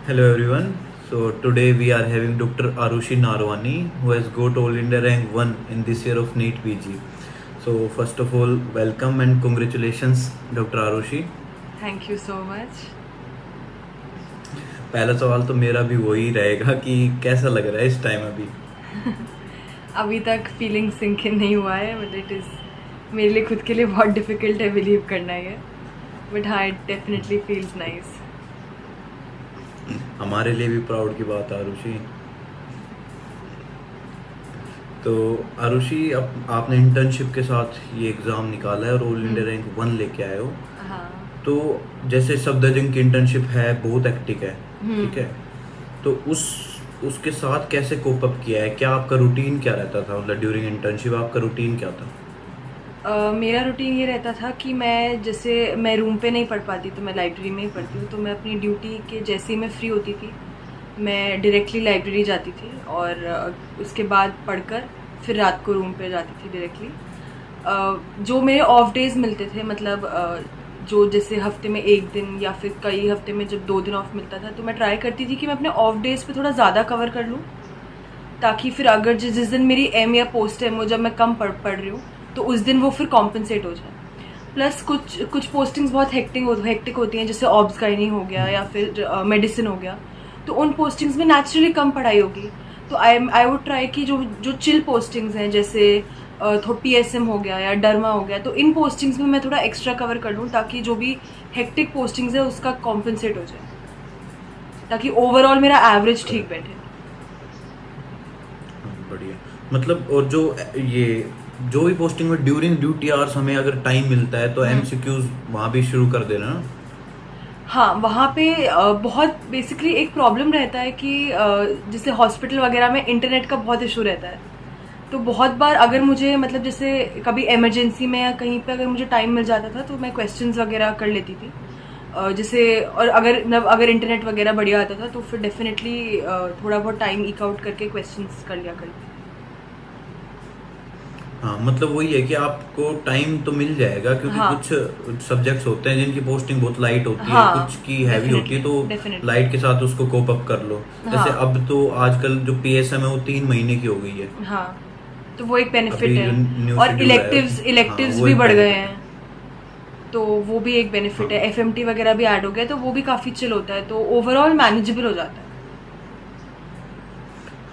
Hello everyone. So today we are having Dr. Arushi Narwani, who has got All India rank 1 in this year of NEET PG. So first of all, welcome and congratulations, Dr. Arushi. Thank you so much. पहला सवाल तो मेरा भी वही रहेगा कि कैसा लग रहा है इस टाइम अभी? अभी तक फीलिंग सिंक इन नहीं हुआ है, बट इट इज़ मेरे लिए खुद के लिए बहुत डिफ़िकल्ट है बिलीव करना ये, बट हाँ इट डेफिनेटली फील्स नाइस। हमारे लिए भी प्राउड की बात है आरुषि। तो आरुषि, आपने इंटर्नशिप के साथ ये एग्ज़ाम निकाला है और ऑल इंडिया रैंक 1 लेके आए हो। हाँ। तो जैसे सफदरजंग की इंटर्नशिप है, बहुत एक्टिक है, ठीक है। तो उसके साथ कैसे कोप अप किया है? क्या आपका रूटीन क्या रहता था? मतलब ड्यूरिंग इंटर्नशिप आपका रूटीन क्या था? मेरा रूटीन ये रहता था कि मैं रूम पे नहीं पढ़ पाती, तो मैं लाइब्रेरी में ही पढ़ती हूँ। तो मैं अपनी ड्यूटी के जैसे ही मैं फ्री होती थी, मैं डायरेक्टली लाइब्रेरी जाती थी और उसके बाद पढ़कर फिर रात को रूम पे जाती थी डायरेक्टली। जो मेरे ऑफ डेज़ मिलते थे, मतलब जो जैसे हफ्ते में एक दिन या फिर कई हफ्ते में जब 2 दिन ऑफ मिलता था, तो मैं ट्राई करती थी कि मैं अपने ऑफ डेज़ पे थोड़ा ज़्यादा कवर कर लूँ, ताकि फिर अगर जिस दिन मेरी एम या पोस्ट एम हो, जब मैं कम पढ़ रही हूँ, तो उस दिन वो फिर कॉम्पनसेट हो जाए। प्लस कुछ पोस्टिंग्स बहुत हेक्टिक होती हैं, जैसे ऑब्स गाइनी हो गया या फिर मेडिसिन हो गया, तो उन पोस्टिंग्स में नेचुरली कम पढ़ाई होगी। तो आई वुड ट्राई कि जो चिल पोस्टिंग्स हैं, जैसे PSM हो गया या डर्मा हो गया, तो इन पोस्टिंग्स में मैं थोड़ा एक्स्ट्रा कवर कर लूँ, ताकि जो भी हेक्टिक पोस्टिंग्स है उसका कॉम्पनसेट हो जाए, ताकि ओवरऑल मेरा एवरेज ठीक बैठे। बढ़िया। मतलब और जो भी पोस्टिंग में ड्यूरिंग ड्यूटी आवर्स हमें अगर टाइम मिलता है तो एमसीक्यूज वहाँ भी शुरू कर देना ना। हाँ, वहाँ पे बहुत बेसिकली एक प्रॉब्लम रहता है कि जैसे हॉस्पिटल वगैरह में इंटरनेट का बहुत इशू रहता है। तो बहुत बार अगर मुझे, मतलब जैसे कभी इमरजेंसी में या कहीं पे अगर मुझे टाइम मिल जाता था, तो मैं क्वेश्चंस वगैरह कर लेती थी। जैसे और अगर इंटरनेट वगैरह बढ़िया आता था, तो फिर डेफिनेटली थोड़ा बहुत टाइम ईक आउट करके क्वेश्चंस कर लिया करती। हाँ, मतलब वही है कि आपको टाइम तो मिल जाएगा, क्योंकि हाँ। कुछ सब्जेक्ट्स होते हैं जिनकी पोस्टिंग बहुत लाइट होती है, हाँ, कुछ की हैवी होती है, तो डेफिनेटली। लाइट के साथ उसको कोप अप कर लो। जैसे हाँ। अब तो आजकल जो पीएसएम है वो 3 महीने की हो गई है। हाँ, तो वो एक बेनिफिट अभी जो है। न्यू और शेड्यूल आया है हाँ, इलेक्टिव्स वो भी एक बढ़ गए बेनिफिट है। हैं, तो वो भी एक बेनिफिट है। हाँ FMT वगैरह भी ऐड हो गया, तो वो भी काफ़ी चिल होता है, तो ओवरऑल मैनेजेबल हो जाता है।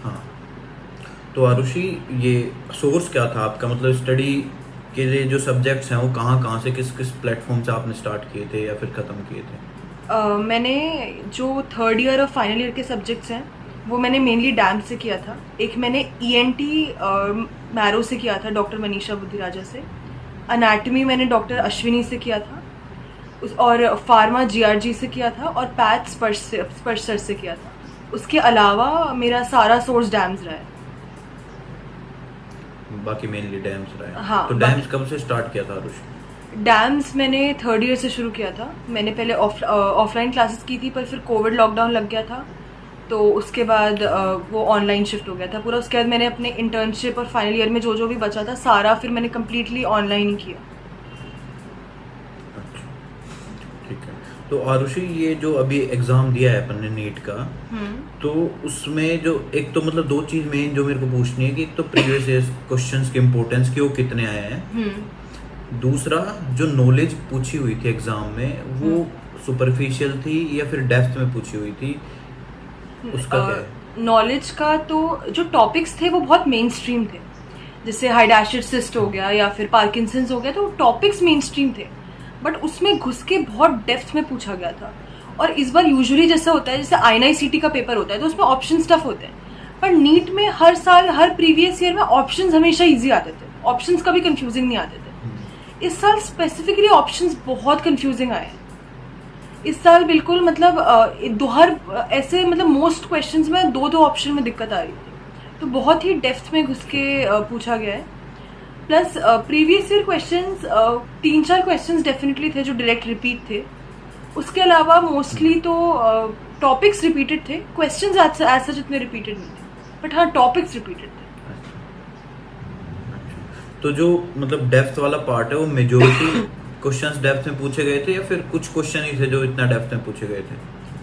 हाँ। तो आरुषि, ये सोर्स क्या था आपका? मतलब स्टडी के लिए जो सब्जेक्ट्स हैं वो कहाँ कहाँ से, किस किस प्लेटफॉर्म से आपने स्टार्ट किए थे या फिर ख़त्म किए थे? मैंने जो थर्ड ईयर और फाइनल ईयर के सब्जेक्ट्स हैं, वो मैंने मेनली डैम से किया था। एक मैंने ENT मैरो से किया था, डॉक्टर मनीषा बुद्धिराजा से। अनाटमी मैंने डॉक्टर अश्विनी से किया था, और फार्मा GRG से किया था, और पैथ स्पर्श सर से किया था। उसके अलावा मेरा सारा सोर्स डैम्स रहा है। बाकी मेनली डैम्स रहा है। हाँ, तो डैम्स कब से स्टार्ट किया था आरुषि? डैम्स मैंने थर्ड ईयर से शुरू किया था। मैंने पहले ऑफलाइन क्लासेस की थी, पर फिर कोविड लॉकडाउन लग गया था, तो उसके बाद वो ऑनलाइन शिफ्ट हो गया था पूरा। उसके बाद मैंने अपने इंटर्नशिप और फाइनल ईयर में जो भी बचा था सारा फिर मैंने कम्प्लीटली ऑनलाइन ही किया। अच्छा, ठीक है। तो आरुषि, ये जो अभी एग्जाम दिया है अपन ने नीट का, तो उसमें जो एक तो मतलब दो चीज मेन जो मेरे को पूछनी है कि एक तो प्रीवियस ईयर क्वेश्चंस की इंपॉर्टेंस की वो कितने आए हैं, दूसरा जो नॉलेज पूछी हुई थी एग्जाम में वो सुपरफिशियल थी या फिर डेप्थ में पूछी हुई थी, उसका क्या है? नॉलेज का तो जो टॉपिक्स थे वो बहुत मेन स्ट्रीम थे, जैसे हाइडाशिड सिस्ट हो गया या फिर पार्किंसंस हो गया, तो टॉपिक्स मेन स्ट्रीम थे, बट उसमें घुस के बहुत डेप्थ में पूछा गया था। और इस बार यूजुअली जैसा होता है, जैसे INICT का पेपर होता है, तो उसमें ऑप्शन टफ होते हैं, पर नीट में हर साल हर प्रीवियस ईयर में ऑप्शंस हमेशा इजी आते थे, ऑप्शंस कभी कंफ्यूजिंग नहीं आते थे। इस साल स्पेसिफिकली ऑप्शंस बहुत कंफ्यूजिंग आए हैं। इस साल बिल्कुल, मतलब हर ऐसे, मतलब मोस्ट क्वेश्चंस में दो ऑप्शन में दिक्कत आ रही थी, तो बहुत ही डेप्थ में घुस के पूछा गया है। Plus previous year questions 3-4 questions definitely थे जो डायरेक्ट रिपीट थे। उसके अलावा मोस्टली तो टॉपिक्स रिपीटेड थे, क्वेश्चंस एज सच इतने रिपीटेड नहीं थे, बट हाँ टॉपिक्स रिपीटेड थे। तो जो मतलब डेप्थ वाला पार्ट है वो मेजोरिटी क्वेश्चंस डेप्थ में पूछे गए थे या फिर कुछ क्वेश्चन ही थे जो इतना डेप्थ में पूछे गए थे?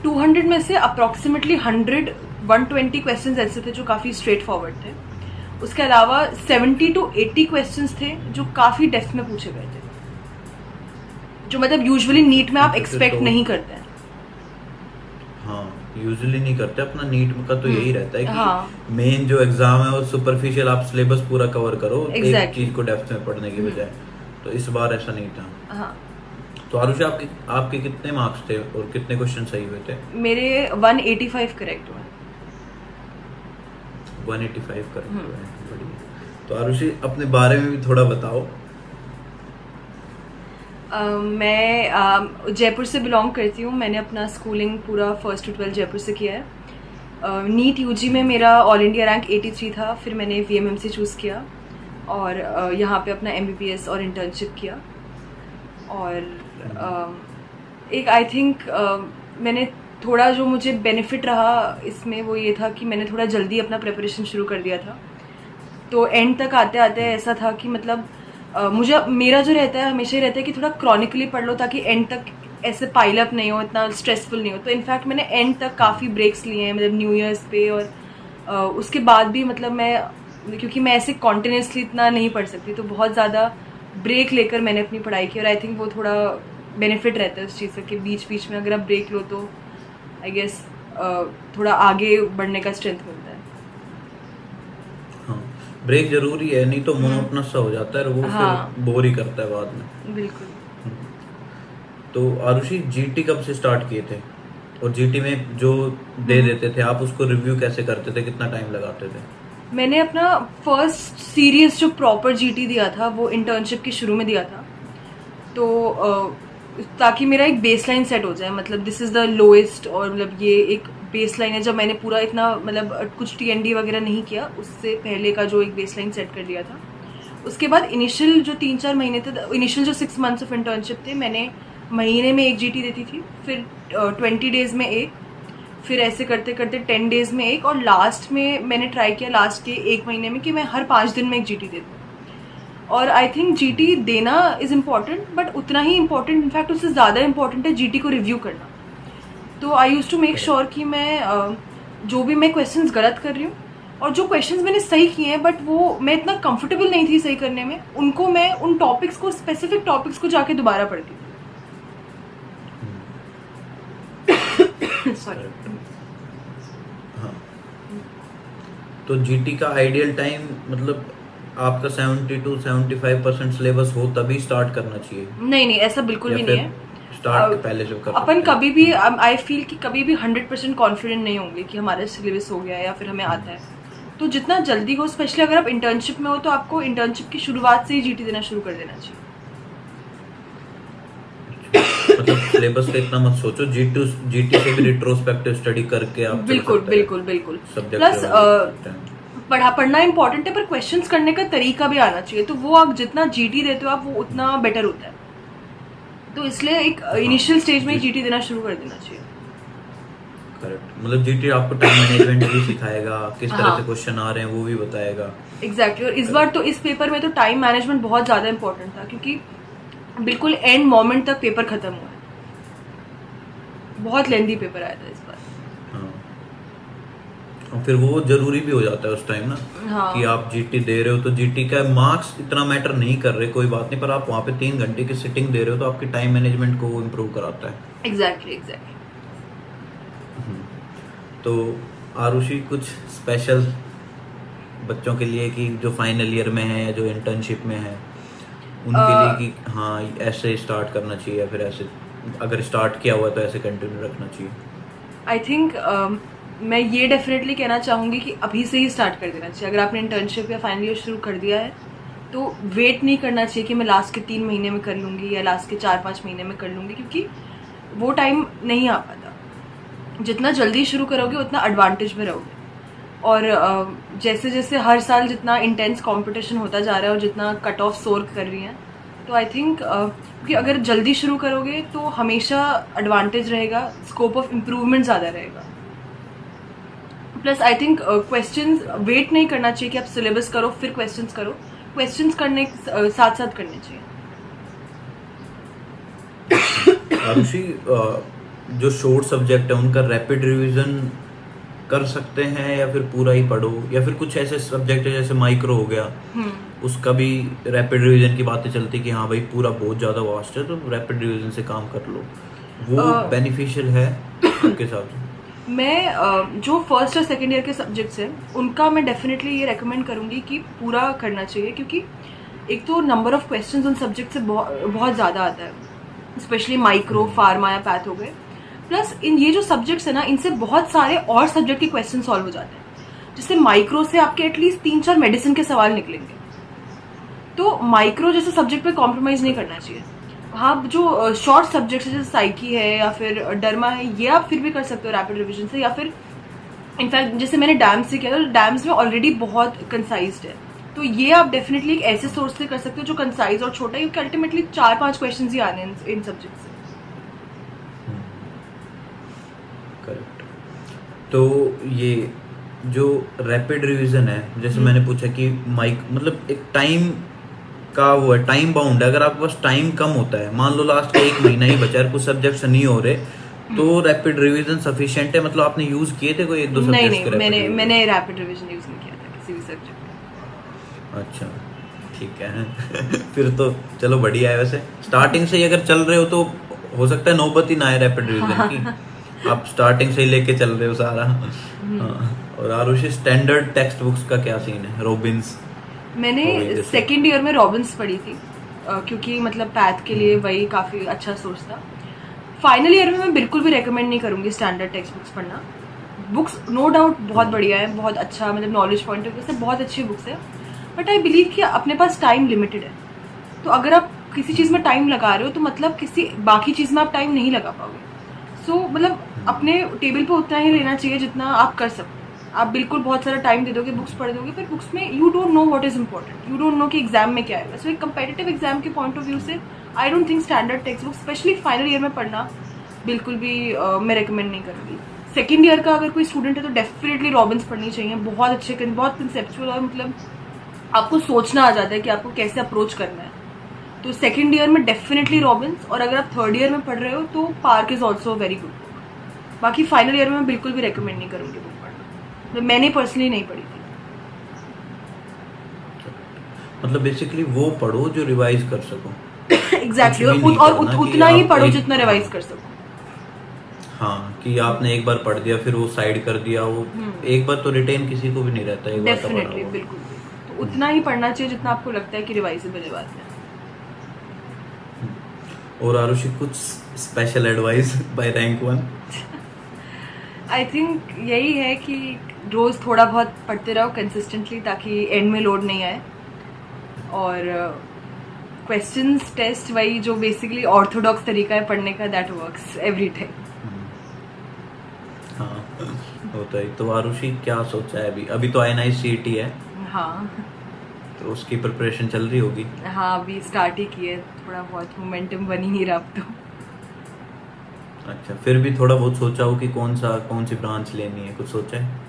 200 में से अप्रॉक्सीमेटली 120 क्वेश्चंस ऐसे थे जो काफ़ी स्ट्रेट फॉरवर्ड थे। उसके अलावा 70 to 80 क्वेश्चंस थे जो काफ़ी डेप्थ में पूछे गए थे, जो मतलब यूजुअली नीट में आप एक्सपेक्ट नहीं करते हैं। हाँ, यूजुअली नहीं करते। अपना नीट का तो यही रहता है कि हाँ, मेन जो एग्जाम है वो सुपरफिशियल, आप सिलेबस पूरा कवर करो Exactly. एक चीज को डेप्थ में पढ़ने की बजाय। तो इस बार ऐसा नहीं था। हाँ। तो आरुषि, आपके कितने मार्क्स थे और कितने क्वेश्चन सही हुए थे? मेरे 185 करेक्ट हुए। 185 करेक्ट हुए हैं, बढ़िया। तो आरुषि, अपने बारे में भी थोड़ा बताओ। मैं जयपुर से बिलोंग करती हूँ। मैंने अपना स्कूलिंग पूरा 1st to 12 जयपुर से किया है। नीट यूजी में मेरा ऑल इंडिया रैंक 83 था। फिर मैंने VMMC चूज़ किया और यहाँ पे अपना MBBS और इंटर्नशिप किया। और एक आई थिंक मैंने थोड़ा जो मुझे बेनिफिट रहा इसमें वो ये था कि मैंने थोड़ा जल्दी अपना प्रिपरेशन शुरू कर दिया था। तो एंड तक आते आते ऐसा था कि मतलब मुझे मेरा जो रहता है हमेशा ही रहता है कि थोड़ा क्रॉनिकली पढ़ लो ताकि एंड तक ऐसे पाइल अप नहीं हो, इतना स्ट्रेसफुल नहीं हो। तो इनफैक्ट मैंने एंड तक काफ़ी ब्रेक्स लिए हैं, मतलब न्यू ईयर्स पे और उसके बाद भी मतलब मैं, क्योंकि मैं ऐसे कॉन्टिन्यूसली इतना नहीं पढ़ सकती, तो बहुत ज़्यादा ब्रेक लेकर मैंने अपनी पढ़ाई की। और आई थिंक वो थोड़ा बेनिफिट रहता है उस चीज़ का कि बीच बीच में अगर आप ब्रेक लो तो आई गेस थोड़ा आगे बढ़ने का स्ट्रेंथ मिलता है। हाँ, ब्रेक जरूरी है, नहीं तो मोनोटोनस सा हो जाता है और वो हाँ। फिर बोर ही करता है बाद में। बिल्कुल। तो आरुषि, जीटी कब से स्टार्ट किए थे? और जीटी में जो दे देते थे आप, उसको रिव्यू कैसे करते थे, कितना टाइम लगाते थे? मैंने अपना फर्स्ट सीरियस जो प्रॉपर जीटी दिया था वो इंटर्नशिप के शुरू में दिया था। तो ताकि मेरा एक बेसलाइन सेट हो जाए, मतलब दिस इज़ द लोएस्ट, और मतलब ये एक बेसलाइन है। जब मैंने पूरा इतना मतलब कुछ TND वगैरह नहीं किया, उससे पहले का जो एक बेसलाइन सेट कर दिया था। उसके बाद इनिशियल जो 3-4 महीने थे, इनिशियल जो 6 मंथ्स ऑफ इंटर्नशिप थे, मैंने महीने में एक जीटी देती थी, फिर 20 डेज़ में एक, फिर ऐसे करते करते 10 डेज़ में एक, और लास्ट में मैंने ट्राई किया लास्ट के 1 महीने में कि मैं हर 5 दिन में एक जीटी दे दूँ। और आई थिंक जीटी देना इज़ इम्पॉर्टेंट, बट उतना ही इम्पॉर्टेंट, इनफैक्ट उससे ज़्यादा इम्पॉर्टेंट है जीटी को रिव्यू करना। तो आई यूज़ टू मेक श्योर कि मैं जो भी मैं क्वेश्चंस गलत कर रही हूँ और जो क्वेश्चंस मैंने सही किए हैं बट वो मैं इतना कंफर्टेबल नहीं थी सही करने में, उनको मैं उन टॉपिक्स को, स्पेसिफिक टॉपिक्स को जाके दोबारा पढ़ती थी। सॉरी। हाँ, तो जीटी का आइडियल टाइम, मतलब आपका 70 to 75% सिलेबस हो तभी स्टार्ट करना चाहिए? नहीं, ऐसा बिल्कुल भी नहीं है। स्टार्ट पहले से कर अपन कभी भी, आई फील कि कभी भी 100% कॉन्फिडेंट नहीं होंगे कि हमारा सिलेबस हो गया है या फिर हमें आता है। तो जितना जल्दी हो, स्पेशली अगर आप इंटर्नशिप में हो, तो आपको इंटर्नशिप की शुरुआत से ही जीटी देना शुरू कर देना चाहिए। मतलब सिलेबस का इतना मत सोचो, जीटी से भी रिट्रोस्पेक्टिव स्टडी करके आप बिल्कुल। प्लस पढ़ना इंपॉर्टेंट है, पर क्वेश्चंस करने का तरीका भी आना चाहिए। तो वो आप जितना जीटी देते हो आप, वो उतना बेटर होता है। तो इसलिए एक इनिशियल स्टेज में ही जीटी देना शुरू कर देना चाहिए। करेक्ट, मतलब जीटी आपको टाइम मैनेजमेंट भी सिखाएगा, किस तरह से क्वेश्चन आ रहे हैं वो भी बताएगा। एग्जैक्टली। और इस बार तो इस पेपर में तो टाइम मैनेजमेंट बहुत ज़्यादा इंपॉर्टेंट था, क्योंकि बिल्कुल एंड मोमेंट तक पेपर खत्म हुआ है। बहुत लेंथी पेपर आया था इस बार। हाँ, और फिर वो जरूरी भी हो जाता है उस टाइम ना। हाँ। कि आप जीटी दे रहे हो तो जीटी का मार्क्स इतना मैटर नहीं कर रहे, कोई बात नहीं, पर आप वहाँ पे 3 घंटे की सिटिंग दे रहे हो तो आपकी टाइम मैनेजमेंट को वो इम्प्रूव कराता है। एग्जैक्टली। तो आरुषि, कुछ स्पेशल बच्चों के लिए कि जो फाइनल ईयर में है या जो इंटर्नशिप में है, उनके लिए कि हाँ ऐसे स्टार्ट करना चाहिए या फिर ऐसे अगर स्टार्ट किया हुआ तो ऐसे कंटिन्यू रखना चाहिए? आई थिंक मैं ये डेफिनेटली कहना चाहूँगी कि अभी से ही स्टार्ट कर देना चाहिए। अगर आपने इंटर्नशिप या फाइनल ईयर शुरू कर दिया है तो वेट नहीं करना चाहिए कि मैं लास्ट के 3 महीने में कर लूँगी या लास्ट के 4-5 महीने में कर लूँगी, क्योंकि वो टाइम नहीं आ पाता। जितना जल्दी शुरू करोगे उतना एडवांटेज में रहोगे। और जैसे जैसे हर साल जितना इंटेंस कंपटीशन होता जा रहा है और जितना कट ऑफ सोर कर रही हैं, तो आई थिंक क्योंकि अगर जल्दी शुरू करोगे तो हमेशा एडवांटेज रहेगा, स्कोप ऑफ इम्प्रूवमेंट ज़्यादा रहेगा। Plus I think questions wait नहीं करना चाहिए कि आप सिलेबस करो फिर क्वेश्चंस करो, क्वेश्चंस करने साथ साथ करने चाहिए। आरुषि, जो शॉर्ट सब्जेक्ट है उनका रैपिड रिवीजन कर सकते हैं या फिर पूरा ही पढ़ो, या फिर कुछ ऐसे सब्जेक्ट है जैसे माइक्रो हो गया उसका भी रैपिड रिवीजन की बातें चलती कि हाँ भाई पूरा बहुत ज़्यादा वास्ट है तो रैपिड रिवीजन से काम कर लो, वो बेनिफिशियल है आपके हिसाब से? मैं जो फर्स्ट और सेकेंड ईयर के सब्जेक्ट्स हैं उनका मैं डेफिनेटली ये रेकमेंड करूँगी कि पूरा करना चाहिए, क्योंकि एक तो नंबर ऑफ क्वेश्चंस उन सब्जेक्ट से बहुत ज़्यादा आता है, स्पेशली माइक्रो, फार्मा या पैथ हो गए। प्लस इन ये जो सब्जेक्ट्स है ना, इनसे बहुत सारे और सब्जेक्ट के क्वेश्चन सॉल्व हो जाते हैं। जैसे माइक्रो से आपके एटलीस्ट 3-4 मेडिसिन के सवाल निकलेंगे, तो माइक्रो जैसे सब्जेक्ट पे कॉम्प्रोमाइज़ नहीं करना चाहिए। हाँ, जो शॉर्ट सब्जेक्ट्स है जैसे साइकी है या फिर डर्मा है, ये आप फिर भी कर सकते हो रैपिड रिविजन से, या फिर इनफैक्ट जैसे मैंने डैम्स से किया था, तो डैम्स में ऑलरेडी बहुत कंसाइज्ड है, तो ये आप डेफिनेटली एक ऐसे सोर्स से कर सकते हो जो कंसाइज और छोटा है, क्योंकि अल्टीमेटली 4-5 क्वेश्चन ही आने हैं इन सब्जेक्ट से। करेक्ट। तो ये जो रैपिड रिवीजन है, जैसे मैंने पूछा कि मतलब एक टाइम का वो है, टाइम बाउंड है, अगर आपके पास टाइम कम होता है, मान लो लास्ट का 1 महीना ही बचा है, कुछ सब्जेक्ट्स नहीं हो रहे, तो रैपिड रिवीजन सफिशिएंट है? मतलब आपने यूज किए थे कोई 1-2 सब्जेक्ट्स के? नहीं, मैंने रैपिड रिवीजन यूज नहीं किया था किसी भी सब्जेक्ट का। अच्छा, ठीक है। फिर तो चलो बढ़िया है। वैसे स्टार्टिंग से ही अगर चल रहे हो तो हो सकता है नौबत ही ना आए रैपिड रिवीजन की। आप स्टार्टिंग से ही लेके चल रहे हो सारा। हाँ। और आरुषि, स्टैंडर्ड टेक्स्ट बुक्स का क्या सीन है? रॉबिन्स मैंने सेकेंड ईयर में रॉबिन्स पढ़ी थी, क्योंकि मतलब पैथ के लिए वही काफ़ी अच्छा सोर्स था। फाइनल ईयर में मैं बिल्कुल भी रेकमेंड नहीं करूँगी स्टैंडर्ड टेक्स्ट बुक्स पढ़ना। बुक्स नो डाउट बहुत बढ़िया है, बहुत अच्छा, मतलब नॉलेज पॉइंट ऑफ व्यू से बहुत अच्छी बुक्स है, बट आई बिलीव कि अपने पास टाइम लिमिटेड है। तो अगर आप किसी चीज़ में टाइम लगा रहे हो तो मतलब किसी बाकी चीज़ में आप टाइम नहीं लगा पाओगे। सो मतलब अपने टेबल पे उतना ही लेना चाहिए जितना आप कर सको। आप बिल्कुल बहुत सारा टाइम दे दोगे, बुक्स पढ़ दोगे, फिर बुक्स में you don't know what is important, you don't know कि एग्जाम में क्या है। सो एक कंपेटिटिव एग्जाम के पॉइंट ऑफ व्यू से I don't think standard text book specially final year में पढ़ना बिल्कुल भी मैं रिकमेंड नहीं करूँगी। सेकेंड ईयर का अगर कोई स्टूडेंट है तो डेफिनेटली रॉबिन्स पढ़नी चाहिए। बहुत अच्छे, बहुत कंसेप्चुअल, और मतलब आपको सोचना आ जाता है कि आपको कैसे अप्रोच करना है। तो सेकेंड ईयर में डेफिनेटली रॉबिन्स, और अगर आप थर्ड ईयर में पढ़ रहे हो तो park is also very good book. बाकी फाइनल ईयर में मैं बिल्कुल भी रेकमेंड नहीं करूँगी बुक पढ़ना, तो मैंने पर्सनली नहीं पढ़ी थी। मतलब बेसिकली वो पढ़ो जो रिवाइज कर सको। एग्जैक्टली, और उतना ही पढ़ो जितना रिवाइज कर सको। हाँ, कि आपने एक बार पढ़ दिया फिर वो साइड कर दिया, वो एक बार तो रिटेन किसी को भी नहीं रहता है। डेफिनेटली, बिल्कुल। तो उतना ही पढ़ना चाहिए जितना आपको लगता है कि रिवाइजेबल है बात है। और आरुषि, कुछ special advice by rank 1? I think यही है कि रोज़ थोड़ा बहुत पढ़ते रहो कंसिस्टेंटली, ताकि एंड में लोड नहीं आए। और क्वेश्चंस टेस्ट वही जो बेसिकली ऑर्थोडॉक्स तरीका है पढ़ने का, दैट वर्क्स एवरी टाइम। हाँ, होता है। तो आरुषि, क्या सोचा है अभी तो INI-CET है। हाँ, तो उसकी प्रिपरेशन चल रही होगी? हाँ, अभी स्टार्ट ही की है, थोड़ा बहुत मोमेंटम बन ही नहीं रहा अब तो। अच्छा, फिर भी थोड़ा बहुत सोचा हो कि कौन सी ब्रांच लेनी है? कुछ सोचा है?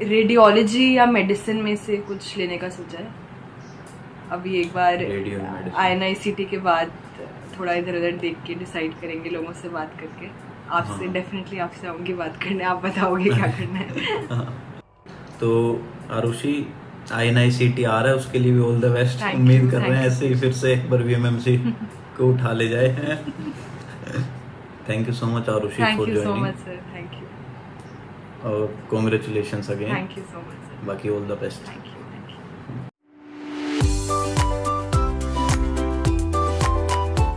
रेडियोलॉजी या मेडिसिन में से कुछ लेने का सोचा है। अभी एक बार INI-CET के बाद थोड़ा इधर उधर देख के डिसाइड करेंगे, लोगों से बात करके। आपसे डेफिनेटली आपसे आऊँगी बात करने, आप बताओगे क्या करना है। तो आरुषि, INI-CET आ रहा है, उसके लिए भी ऑल द बेस्ट। उम्मीद कर रहे हैं ऐसे ही फिर से एक बार VMMC को उठा ले जाए। Thank you so much Arushi for joining. Thank you so much sir, thank you. और congratulations again. Thank you so much sir. बाकी all the best. Thank you.